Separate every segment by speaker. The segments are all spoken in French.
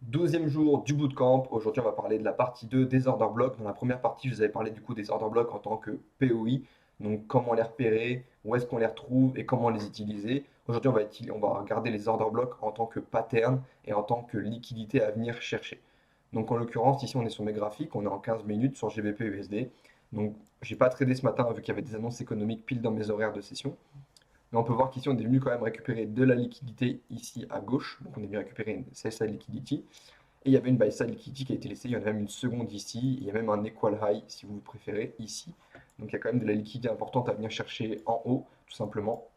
Speaker 1: 12e jour du bootcamp. Aujourd'hui, on va parler de la partie 2 des order blocks. Dans la première partie, je vous avais parlé du coup des order blocks en tant que POI, donc comment les repérer, où est-ce qu'on les retrouve et comment les utiliser. Aujourd'hui, on va regarder les order blocks en tant que pattern et en tant que liquidité à venir chercher. Donc en l'occurrence, ici, on est sur mes graphiques, on est en 15 minutes sur GBP USD. Donc, j'ai pas tradé ce matin vu qu'il y avait des annonces économiques pile dans mes horaires de session. Mais on peut voir qu'ici, on est venu quand même récupérer de la liquidité ici à gauche. Donc, on est venu récupérer une sell side liquidity. Et il y avait une buy side liquidity qui a été laissée. Il y en a même une seconde ici. Il y a même un equal high, si vous préférez, ici. Donc, il y a quand même de la liquidité importante à venir chercher en haut, tout simplement.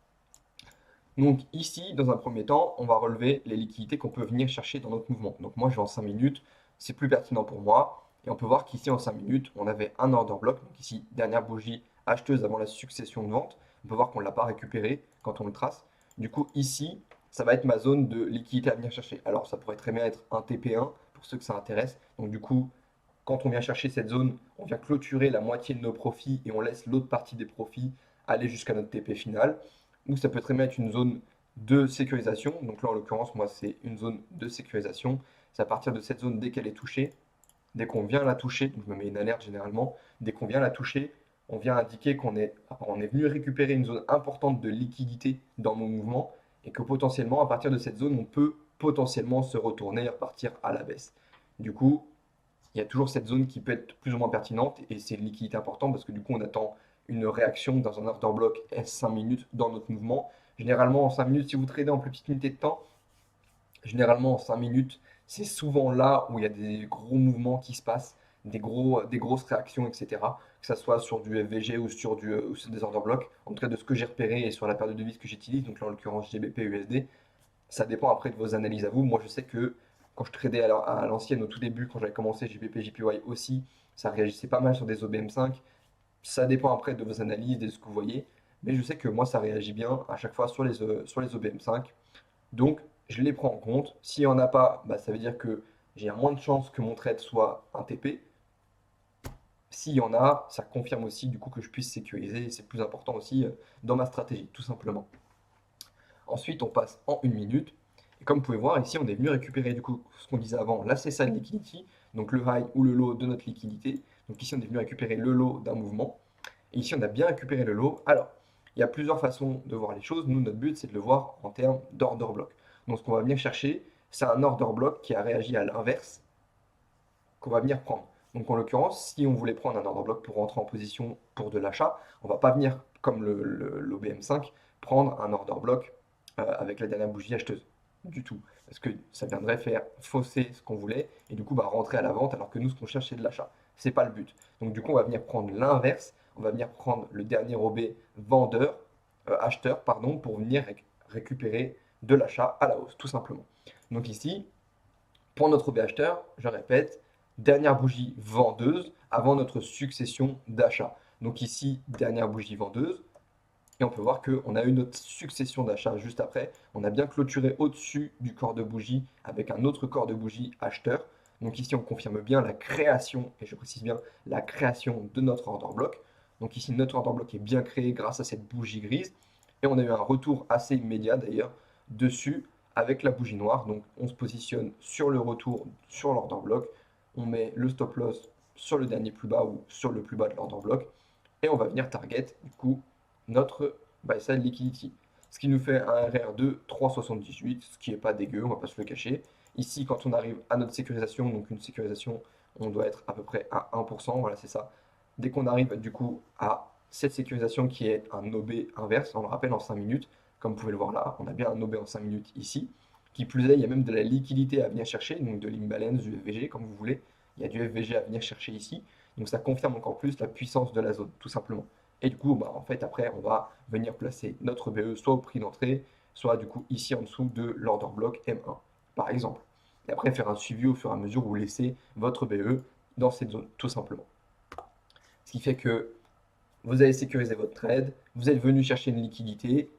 Speaker 1: Donc, ici, dans un premier temps, on va relever les liquidités qu'on peut venir chercher dans notre mouvement. Donc, moi, je vais en 5 minutes. C'est plus pertinent pour moi. Et on peut voir qu'ici, en 5 minutes, on avait un order block. Donc, ici, dernière bougie acheteuse avant la succession de vente. On peut voir qu'on ne l'a pas récupéré quand on le trace. Du coup, ici, ça va être ma zone de liquidité à venir chercher. Alors, ça pourrait très bien être un TP1 pour ceux que ça intéresse. Donc, du coup, quand on vient chercher cette zone, on vient clôturer la moitié de nos profits et on laisse l'autre partie des profits aller jusqu'à notre TP final. Ou ça peut très bien être une zone de sécurisation. Donc là, en l'occurrence, moi, c'est une zone de sécurisation. C'est à partir de cette zone, dès qu'elle est touchée, dès qu'on vient la toucher, donc je me mets une alerte généralement, dès qu'on vient la toucher, on vient indiquer on est venu récupérer une zone importante de liquidité dans mon mouvement et que potentiellement, à partir de cette zone, on peut potentiellement se retourner et repartir à la baisse. Du coup, il y a toujours cette zone qui peut être plus ou moins pertinente et c'est une liquidité importante parce que du coup, on attend une réaction dans un order block S5 minutes dans notre mouvement. Généralement, en 5 minutes, si vous tradez en plus petite unité de temps, généralement en 5 minutes, c'est souvent là où il y a des gros mouvements qui se passent, des grosses réactions, etc. Que ce soit sur du FVG ou sur des order blocks. En tout cas, de ce que j'ai repéré et sur la paire de devises que j'utilise, donc là en l'occurrence GBP USD, ça dépend après de vos analyses à vous. Moi, je sais que quand je tradais à l'ancienne, au tout début, quand j'avais commencé JBP, JPY aussi, ça réagissait pas mal sur des OBM5. Ça dépend après de vos analyses, de ce que vous voyez. Mais je sais que moi, ça réagit bien à chaque fois sur les OBM5. Donc, je les prends en compte. S'il n'y en a pas, bah, ça veut dire que j'ai moins de chances que mon trade soit un TP. S'il y en a, ça confirme aussi du coup que je puisse sécuriser. Et c'est plus important aussi dans ma stratégie, tout simplement. Ensuite, on passe en une minute. Et comme vous pouvez voir, ici, on est venu récupérer du coup ce qu'on disait avant, la CSA liquidity, donc le high ou le low de notre liquidité. Donc ici, on est venu récupérer le low d'un mouvement. Et ici, on a bien récupéré le low. Alors, il y a plusieurs façons de voir les choses. Nous, notre but, c'est de le voir en termes d'order block. Donc, ce qu'on va venir chercher, c'est un order block qui a réagi à l'inverse qu'on va venir prendre. Donc, en l'occurrence, si on voulait prendre un order block pour rentrer en position pour de l'achat, on ne va pas venir, comme l'OBM5, prendre un order block avec la dernière bougie acheteuse. Du tout. Parce que ça viendrait faire fausser ce qu'on voulait et du coup bah, rentrer à la vente alors que nous, ce qu'on cherche, c'est de l'achat. C'est pas le but. Donc, du coup, on va venir prendre l'inverse. On va venir prendre le dernier OB acheteur, pardon, pour venir récupérer de l'achat à la hausse, tout simplement. Donc ici, pour notre OB acheteur, je répète, dernière bougie vendeuse avant notre succession d'achats. Donc ici, dernière bougie vendeuse. Et on peut voir qu'on a eu notre succession d'achats juste après. On a bien clôturé au-dessus du corps de bougie avec un autre corps de bougie acheteur. Donc ici, on confirme bien la création, et je précise bien la création de notre order block. Donc ici, notre order block est bien créé grâce à cette bougie grise. Et on a eu un retour assez immédiat d'ailleurs dessus avec la bougie noire. Donc on se positionne sur le retour sur l'order block. On met le stop loss sur le dernier plus bas ou sur le plus bas de l'order block. Et on va venir target du coup notre buy side liquidity. Ce qui nous fait un RR de 3,78, ce qui n'est pas dégueu, on va pas se le cacher. Ici, quand on arrive à notre sécurisation, donc une sécurisation, on doit être à peu près à 1%, voilà, c'est ça. Dès qu'on arrive du coup à cette sécurisation qui est un OB inverse, on le rappelle en 5 minutes, comme vous pouvez le voir là, on a bien un OB en 5 minutes ici. Qui plus est, il y a même de la liquidité à venir chercher, donc de l'imbalance, du FVG, comme vous voulez. Il y a du FVG à venir chercher ici. Donc ça confirme encore plus la puissance de la zone, tout simplement. Et du coup, bah, en fait, après, on va venir placer notre BE soit au prix d'entrée, soit du coup ici en dessous de l'order block M1, par exemple. Et après, faire un suivi au fur et à mesure où vous laissez votre BE dans cette zone, tout simplement. Ce qui fait que vous avez sécurisé votre trade, vous êtes venu chercher une liquidité,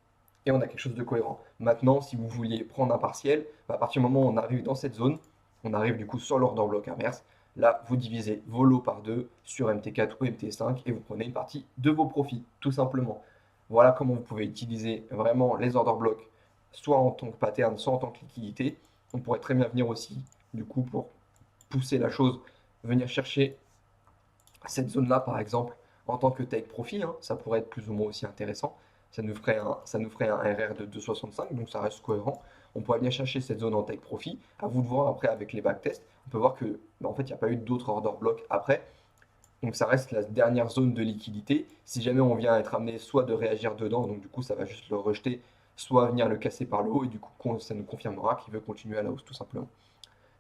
Speaker 1: et on a quelque chose de cohérent. Maintenant, si vous vouliez prendre un partiel, bah, à partir du moment où on arrive dans cette zone, on arrive du coup sur l'order block inverse, là, vous divisez vos lots par 2 sur MT4 ou MT5 et vous prenez une partie de vos profits, tout simplement. Voilà comment vous pouvez utiliser vraiment les order blocks, soit en tant que pattern, soit en tant que liquidité. On pourrait très bien venir aussi du coup, pour pousser la chose, venir chercher cette zone-là, par exemple, en tant que take profit, hein, ça pourrait être plus ou moins aussi intéressant. Ça nous ferait un RR de 2,65, donc ça reste cohérent. On pourrait bien chercher cette zone en take profit. À vous de voir après avec les backtests. On peut voir que, bah, en fait, il n'y a pas eu d'autres order blocs après. Donc ça reste la dernière zone de liquidité. Si jamais on vient être amené soit de réagir dedans, donc du coup ça va juste le rejeter, soit venir le casser par le haut, et du coup ça nous confirmera qu'il veut continuer à la hausse tout simplement.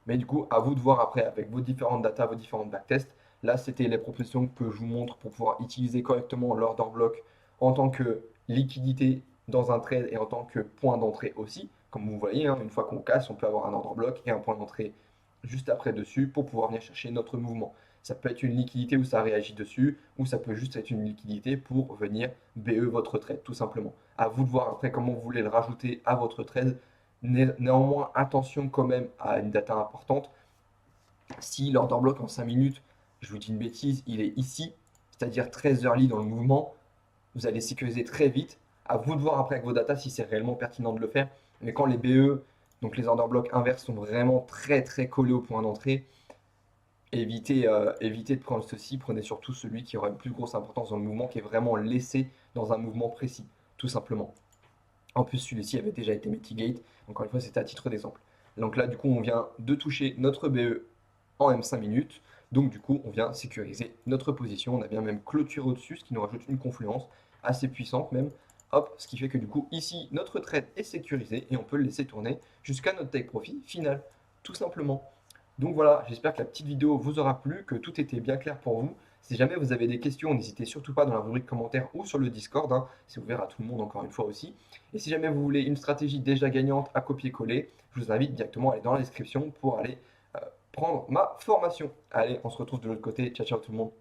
Speaker 1: Mais du coup, à vous de voir après avec vos différentes datas, vos différentes backtests. Là, c'était les propositions que je vous montre pour pouvoir utiliser correctement l'order block en tant que liquidité dans un trade et en tant que point d'entrée aussi. Comme vous voyez, hein, une fois qu'on casse, on peut avoir un order block et un point d'entrée juste après dessus pour pouvoir venir chercher notre mouvement. Ça peut être une liquidité où ça réagit dessus, ou ça peut juste être une liquidité pour venir BE votre trade, tout simplement. À vous de voir après comment vous voulez le rajouter à votre trade. Néanmoins, attention quand même à une data importante. Si l'order block en 5 minutes, je vous dis une bêtise, il est ici, c'est-à-dire très early dans le mouvement, vous allez sécuriser très vite. À vous de voir après avec vos datas si c'est réellement pertinent de le faire. Mais quand les BE, donc les order blocks inverses, sont vraiment très très collés au point d'entrée, évitez de prendre ceci. Prenez surtout celui qui aura une plus grosse importance dans le mouvement, qui est vraiment laissé dans un mouvement précis, tout simplement. En plus, celui-ci avait déjà été mitigate. Encore une fois, c'était à titre d'exemple. Donc là, du coup, on vient de toucher notre BE en M5 minutes. Donc du coup, on vient sécuriser notre position. On a bien même clôturé au-dessus, ce qui nous rajoute une confluence assez puissante même. Hop, ce qui fait que du coup, ici, notre trade est sécurisé et on peut le laisser tourner jusqu'à notre take profit final, tout simplement. Donc voilà, j'espère que la petite vidéo vous aura plu, que tout était bien clair pour vous. Si jamais vous avez des questions, n'hésitez surtout pas dans la rubrique commentaires ou sur le Discord, hein, c'est ouvert à tout le monde encore une fois aussi. Et si jamais vous voulez une stratégie déjà gagnante à copier-coller, je vous invite directement à aller dans la description pour aller prendre ma formation. Allez, on se retrouve de l'autre côté. Ciao, ciao tout le monde.